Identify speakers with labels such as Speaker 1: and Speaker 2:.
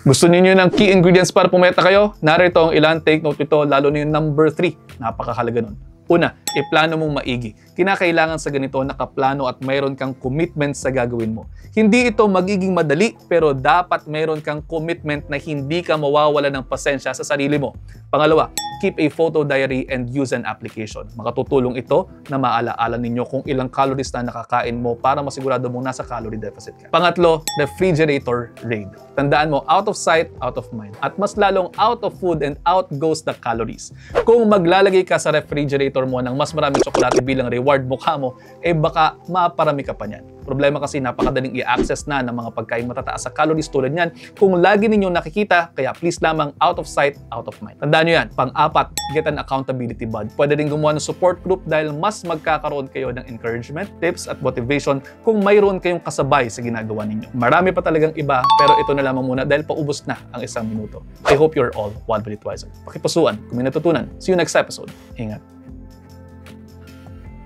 Speaker 1: Gusto niyo ng key ingredients para pumeta kayo? Narito ang ilan, take note ito, lalo na yung number 3. Napakahalaga nun. Una, iplano mong maigi. Kinakailangan sa ganito nakaplano at mayroon kang commitment sa gagawin mo. Hindi ito magiging madali pero dapat mayroon kang commitment na hindi ka mawawala ng pasensya sa sarili mo. Pangalawa, keep a photo diary and use an application. Makatutulong ito na maalaala ninyo kung ilang calories na nakakain mo para masigurado mong nasa calorie deficit ka. Pangatlo, refrigerator raid. Tandaan mo, out of sight, out of mind. At mas lalong out of food and out goes the calories. Kung maglalagay ka sa refrigerator mo ng mas maraming tsokolate bilang reward mukha mo, eh baka maparami ka pa niyan. Problema kasi napakadaling i-access na ng mga pagkain matataas sa calories tulad niyan kung lagi ninyong nakikita, kaya please lamang out of sight, out of mind. Tandaan nyo yan. Pang-apat, get an accountability buddy. Pwede rin gumawa ng support group dahil mas magkakaroon kayo ng encouragement, tips at motivation kung mayroon kayong kasabay sa ginagawa ninyo. Marami pa talagang iba pero ito na lamang muna dahil paubos na ang 1 minuto. I hope you're all one minute wiser. Pakipasuan kung may natutunan. See you next episode. Ingat.